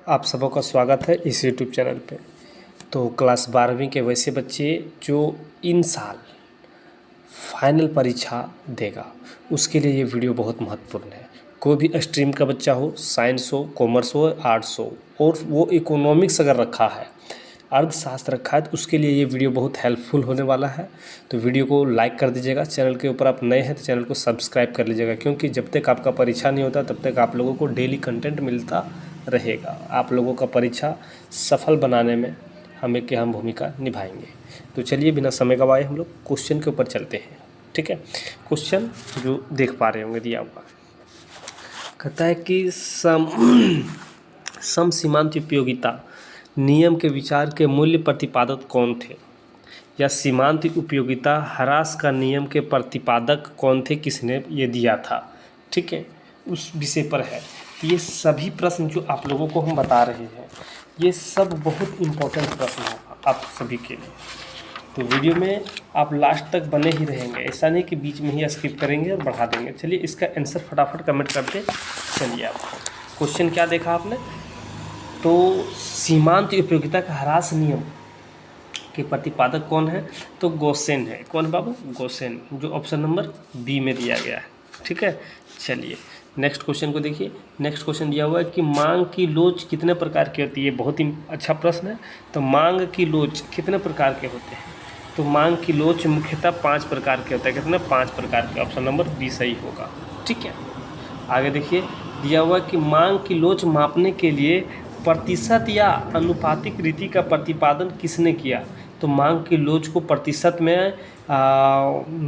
आप सबों का स्वागत है इस यूट्यूब चैनल पे। तो क्लास 12वीं के वैसे बच्चे जो इन साल फाइनल परीक्षा देगा उसके लिए ये वीडियो बहुत महत्वपूर्ण है। कोई भी स्ट्रीम का बच्चा हो, साइंस हो, कॉमर्स हो, आर्ट्स हो, और वो इकोनॉमिक्स अगर रखा है, अर्थशास्त्र रखा है, तो उसके लिए ये वीडियो बहुत हेल्पफुल होने वाला है। तो वीडियो को लाइक कर दीजिएगा। चैनल के ऊपर आप नए हैं तो चैनल को सब्सक्राइब कर लीजिएगा, क्योंकि जब तक आपका परीक्षा नहीं होता तब तक आप लोगों को डेली कंटेंट मिलता रहेगा। आप लोगों का परीक्षा सफल बनाने में हम एक अहम भूमिका निभाएंगे। तो चलिए बिना समय गवाए हम लोग क्वेश्चन के ऊपर चलते हैं। ठीक है, क्वेश्चन जो देख पा रहे होंगे दिया हुआ कहता है कि सम सीमांत उपयोगिता नियम के विचार के मूल्य प्रतिपादक कौन थे, या सीमांत उपयोगिता ह्रास का नियम के प्रतिपादक कौन थे, किसने ये दिया था। ठीक है, उस विषय पर है। तो ये सभी प्रश्न जो आप लोगों को हम बता रहे हैं ये सब बहुत इम्पोर्टेंट प्रश्न है आप सभी के लिए। तो वीडियो में आप लास्ट तक बने ही रहेंगे, ऐसा नहीं कि बीच में ही स्किप करेंगे और बढ़ा देंगे। चलिए इसका आंसर फटाफट कमेंट करते चलिए। आप क्वेश्चन क्या देखा आपने, तो सीमांत उपयोगिता का ह्रास नियम के प्रतिपादक कौन है, तो गोसेन है। कौन बाबू? गोसेन, जो ऑप्शन नंबर बी में दिया गया है। ठीक है, चलिए नेक्स्ट क्वेश्चन को देखिए। नेक्स्ट क्वेश्चन दिया हुआ है कि मांग की लोच कितने प्रकार की होती है। बहुत ही अच्छा प्रश्न है। तो मांग की लोच कितने प्रकार के होते हैं, तो मांग की लोच मुख्यतः 5 प्रकार के होते हैं। कितने? 5 प्रकार के। ऑप्शन नंबर बी सही होगा। ठीक है, आगे देखिए दिया हुआ कि मांग की लोच मापने के लिए प्रतिशत या अनुपातिक रीति का प्रतिपादन किसने किया। तो मांग की लोच को प्रतिशत में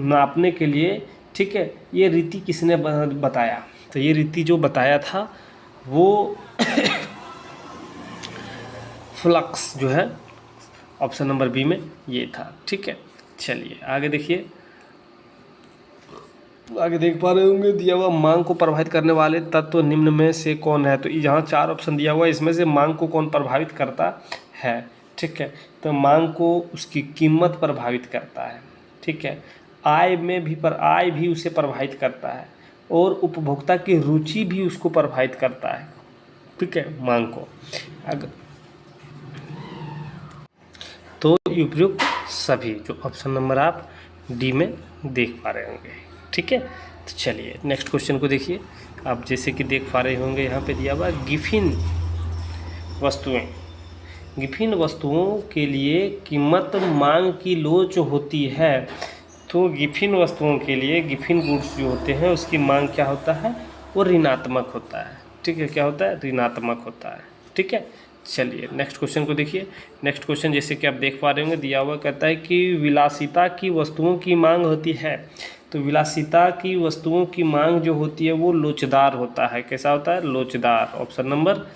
नापने के लिए, ठीक है, ये रीति किसने बताया। तो ये रीति जो बताया था वो फ्लक्स जो है ऑप्शन नंबर बी में ये था। ठीक है, चलिए आगे देखिए। आगे देख पा रहे होंगे दिया हुआ मांग को प्रभावित करने वाले तत्व निम्न में से कौन है। तो यहाँ 4 ऑप्शन दिया हुआ है, इसमें से मांग को कौन प्रभावित करता है। ठीक है, तो मांग को उसकी कीमत प्रभावित करता है। ठीक है, आय भी उसे प्रभावित करता है, और उपभोक्ता की रुचि भी उसको प्रभावित करता है। ठीक है, मांग को अगर तो उपयुक्त सभी, जो ऑप्शन नंबर आप डी में देख पा रहे होंगे। ठीक है, तो चलिए नेक्स्ट क्वेश्चन को देखिए। आप जैसे कि देख पा रहे होंगे यहाँ पे दिया हुआ गिफिन वस्तुओं के लिए कीमत मांग की लोच होती है। तो गिफिन वस्तुओं के लिए, गिफिन गुड्स जो होते हैं उसकी मांग क्या होता है, वो ऋणात्मक होता है। ठीक है, क्या होता है? ऋणात्मक होता है। ठीक है, चलिए नेक्स्ट क्वेश्चन को देखिए। नेक्स्ट क्वेश्चन जैसे कि आप देख पा रहे होंगे दिया हुआ कहता है कि विलासिता की वस्तुओं की मांग होती है। तो विलासिता की वस्तुओं की मांग जो होती है वो लोचदार होता है। कैसा होता है? लोचदार। ऑप्शन नंबर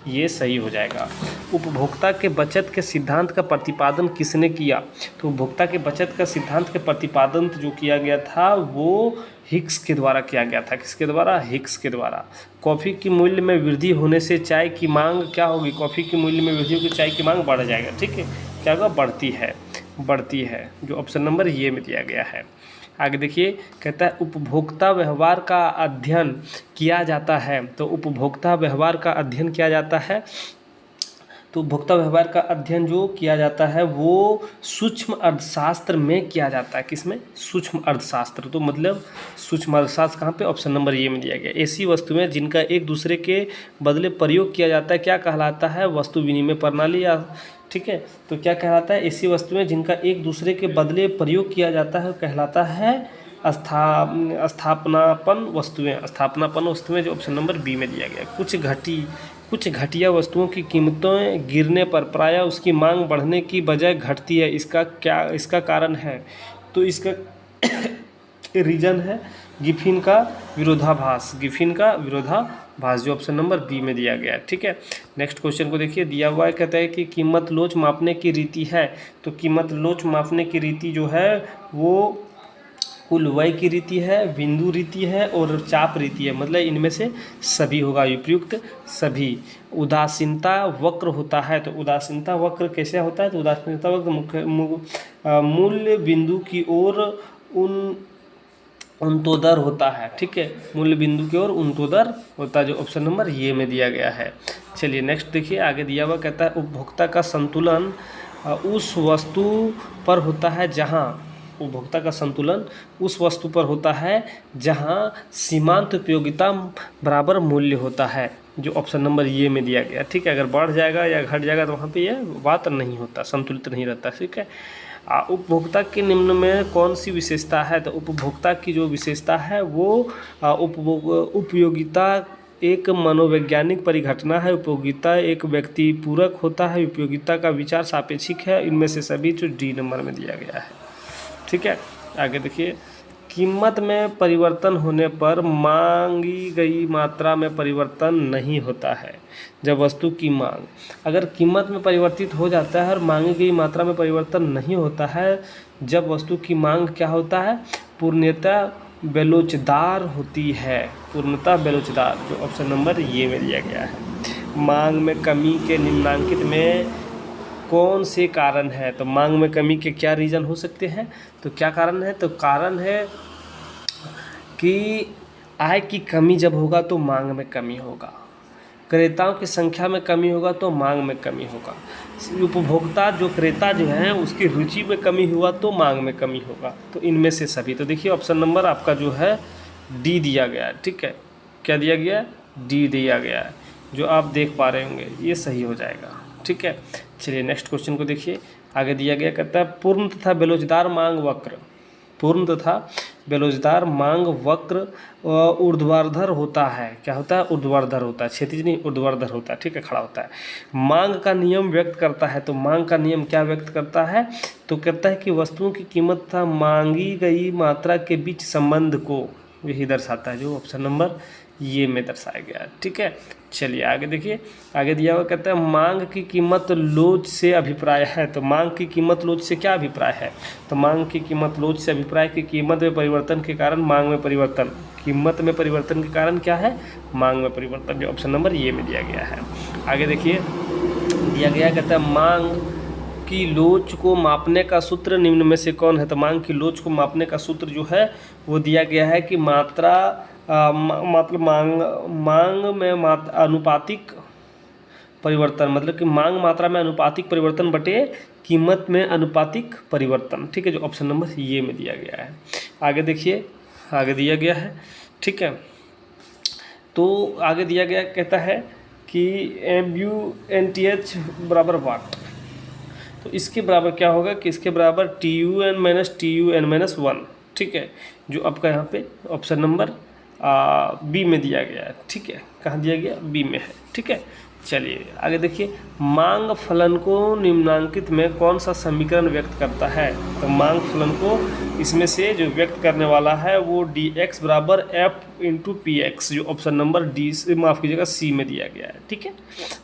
ये सही हो जाएगा। उपभोक्ता के बचत के सिद्धांत का प्रतिपादन किसने किया। तो उपभोक्ता के बचत का सिद्धांत के प्रतिपादन जो किया गया था वो हिक्स के द्वारा किया गया था। किसके द्वारा? हिक्स के द्वारा। कॉफ़ी की मूल्य में वृद्धि होने से चाय की मांग क्या होगी? कॉफ़ी की मूल्य में वृद्धि होगी, चाय की मांग बढ़ जाएगा। ठीक है, क्या होगा? बढ़ती है, जो ऑप्शन नंबर ये में दिया गया है। आगे देखिए कहता है उपभोक्ता व्यवहार का अध्ययन किया जाता है। तो उपभोक्ता व्यवहार का अध्ययन किया जाता है, तो उपभोक्ता व्यवहार का अध्ययन जो किया जाता है वो सूक्ष्म अर्थशास्त्र में किया जाता है। किसमें? सूक्ष्म अर्थशास्त्र। तो मतलब सूक्ष्म अर्थशास्त्र कहाँ पे? ऑप्शन नंबर ये में दिया गया। ऐसी वस्तुएं जिनका एक दूसरे के बदले प्रयोग किया जाता है क्या कहलाता है? वस्तु विनिमय प्रणाली। या ठीक है, तो क्या कहलाता है? ऐसी वस्तुएं जिनका एक दूसरे के बदले प्रयोग किया जाता है कहलाता है स्थापनापन वस्तुएं, जो ऑप्शन नंबर बी में दिया गया। कुछ घटिया वस्तुओं की कीमतें गिरने पर प्रायः उसकी मांग बढ़ने की बजाय घटती है। इसका कारण है, तो इसका रीजन है गिफिन का विरोधाभास। जो ऑप्शन नंबर बी में दिया गया है। ठीक है, नेक्स्ट क्वेश्चन को देखिए। दिया हुआ है कहता है कि कीमत लोच मापने की रीति है। तो कीमत लोच मापने की रीति जो है वो कुल वय की रीति है, बिंदु रीति है और चाप रीति है। मतलब इनमें से सभी होगा, उपयुक्त सभी। उदासीनता वक्र होता है। तो उदासीनता वक्र कैसे होता है? तो उदासीनता वक्र मूल्य बिंदु की ओर उन अंत्योदर होता है, ठीक है, मूल्य बिंदु की ओर अंत्योदर होता है, जो ऑप्शन नंबर ये में दिया गया है। चलिए नेक्स्ट देखिए, आगे दिया हुआ कहता है उपभोक्ता का संतुलन उस वस्तु पर होता है जहाँ, उपभोक्ता का संतुलन उस वस्तु पर होता है जहाँ सीमांत उपयोगिता बराबर मूल्य होता है, जो ऑप्शन नंबर ये में दिया गया, ठीक है। अगर बढ़ जाएगा या घट जाएगा तो वहाँ पे यह बात नहीं होता, संतुलित नहीं रहता, ठीक है। उपभोक्ता के निम्न में कौन सी विशेषता है, तो उपभोक्ता की जो विशेषता है वो उपयोगिता एक मनोवैज्ञानिक परिघटना है, उपयोगिता एक व्यक्ति पूरक होता है, उपयोगिता का विचार सापेक्षिक है, इनमें से सभी जो डी नंबर में दिया गया है, ठीक है। आगे देखिए, कीमत में परिवर्तन होने पर मांगी गई मात्रा में परिवर्तन नहीं होता है। जब वस्तु की मांग अगर कीमत में परिवर्तित हो जाता है और मांगी गई मात्रा में परिवर्तन नहीं होता है, जब वस्तु की मांग क्या होता है, पूर्णतः बेलोचदार होती है, पूर्णतः बेलोचदार, जो ऑप्शन नंबर ये में दिया गया है। मांग में कमी के निम्नांकित में कौन से कारण है, तो मांग में कमी के क्या रीज़न हो सकते हैं, तो क्या कारण है, तो कारण है कि आय की कमी जब होगा तो मांग में कमी होगा, क्रेताओं की संख्या में कमी होगा तो मांग में कमी होगा, उपभोक्ता जो क्रेता जो है उसकी रुचि में कमी हुआ तो मांग में कमी होगा, तो इनमें से सभी। तो देखिए ऑप्शन नंबर आपका जो है डी दिया गया है, ठीक है, क्या दिया गया है, डी दिया गया है, जो आप देख पा रहे होंगे, ये सही हो जाएगा, ठीक है। चलिए नेक्स्ट क्वेश्चन को देखिए, आगे दिया गया कहता है पूर्ण तथा बेरोजगार मांग वक्र, पूर्ण तथा बेरोजगार मांग वक्र ऊर्ध्वाधर होता है, क्या होता है, ऊर्ध्वाधर होता है, क्षैतिज नहीं ऊर्ध्वाधर होता है, ठीक है, खड़ा होता है। मांग का नियम व्यक्त करता है, तो मांग का नियम क्या व्यक्त करता है, तो कहता है कि वस्तुओं की कीमत तथा मांगी गई मात्रा के बीच संबंध को यही दर्शाता है, जो ऑप्शन नंबर ये में दर्शाया गया है, ठीक है। चलिए आगे देखिए, आगे दिया हुआ कहता है मांग की कीमत लोच से अभिप्राय है, तो मांग की कीमत लोच से क्या अभिप्राय है, तो मांग की कीमत लोच से अभिप्राय की कीमत में परिवर्तन के कारण मांग में परिवर्तन, कीमत में परिवर्तन के कारण क्या है, मांग में परिवर्तन, जो ऑप्शन नंबर ये में दिया गया है। आगे देखिए दिया गया कहता है मांग की लोच को मापने का सूत्र निम्न में से कौन है, तो मांग की लोच को मापने का सूत्र जो है वो दिया गया है कि मात्रा मतलब मांग में अनुपातिक परिवर्तन, मतलब कि मांग मात्रा में अनुपातिक परिवर्तन बटे कीमत में अनुपातिक परिवर्तन, ठीक है, जो ऑप्शन नंबर ये में दिया गया है। आगे देखिए, आगे दिया गया है, ठीक है, तो आगे दिया गया कहता है कि MUNTH बराबर वाट, तो इसके बराबर क्या होगा कि इसके बराबर TUN-TUN-1, ठीक है, जो आपका यहाँ पे ऑप्शन नंबर बी में दिया गया है, ठीक है, कहाँ दिया गया, बी में है, ठीक है। चलिए आगे देखिए, मांग फलन को निम्नांकित में कौन सा समीकरण व्यक्त करता है, तो मांग फलन को इसमें से जो व्यक्त करने वाला है वो DX बराबर F/PX, जो ऑप्शन नंबर डी से माफ़ कीजिएगा सी में दिया गया है, ठीक है।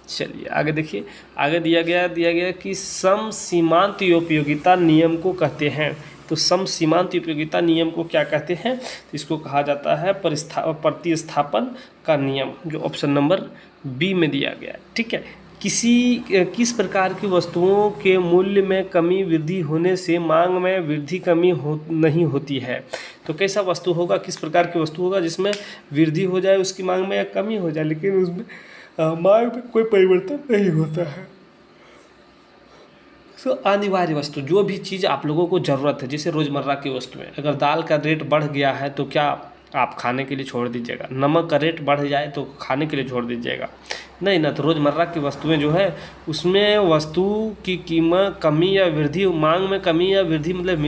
चलिए आगे देखिए, आगे दिया गया कि सम सीमांत उपयोगिता नियम को कहते हैं, तो सम सीमांत उपयोगिता नियम को क्या कहते हैं, तो इसको कहा जाता है प्रतिस्थापन का नियम, जो ऑप्शन नंबर बी में दिया गया है, ठीक है। किस प्रकार की वस्तुओं के मूल्य में कमी वृद्धि होने से मांग में वृद्धि कमी नहीं होती है, तो कैसा वस्तु होगा, किस प्रकार की वस्तु होगा जिसमें वृद्धि हो जाए उसकी मांग में या कमी हो जाए लेकिन उसमें मांग में कोई परिवर्तन नहीं होता है। तो अनिवार्य वस्तु, जो भी चीज़ आप लोगों को ज़रूरत है, जैसे रोज़मर्रा की वस्तुएं, अगर दाल का रेट बढ़ गया है तो क्या आप खाने के लिए छोड़ दीजिएगा, नमक का रेट बढ़ जाए तो खाने के लिए छोड़ दीजिएगा, नहीं ना, तो रोज़मर्रा की वस्तुएं जो है उसमें वस्तु की कीमत कमी या वृद्धि, मांग में कमी या वृद्धि मतलब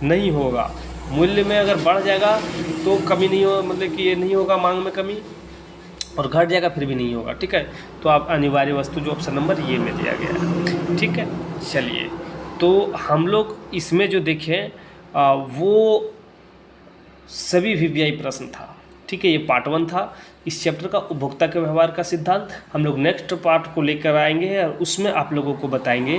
नहीं होगा, मूल्य में अगर बढ़ जाएगा तो कमी नहीं हो, मतलब कि ये नहीं होगा मांग में कमी, और घट जाएगा फिर भी नहीं होगा, ठीक है। तो आप अनिवार्य वस्तु जो ऑप्शन नंबर ये में दिया गया है, ठीक है। चलिए, तो हम लोग इसमें जो देखें वो सभी VVI प्रश्न था, ठीक है, ये पार्ट 1 था इस चैप्टर का, उपभोक्ता के व्यवहार का सिद्धांत। हम लोग नेक्स्ट पार्ट को लेकर आएंगे और उसमें आप लोगों को बताएंगे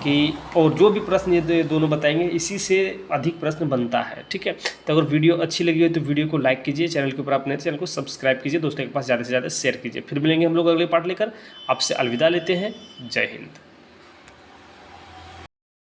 कि, और जो भी प्रश्न ये दोनों बताएंगे इसी से अधिक प्रश्न बनता है, ठीक है। तो अगर वीडियो अच्छी लगी हो तो वीडियो को लाइक कीजिए, चैनल के ऊपर अपने चैनल को सब्सक्राइब कीजिए, दोस्तों के पास ज़्यादा से ज़्यादा शेयर कीजिए। फिर मिलेंगे हम लोग अगले पार्ट लेकर, आपसे अलविदा लेते हैं, जय हिंद।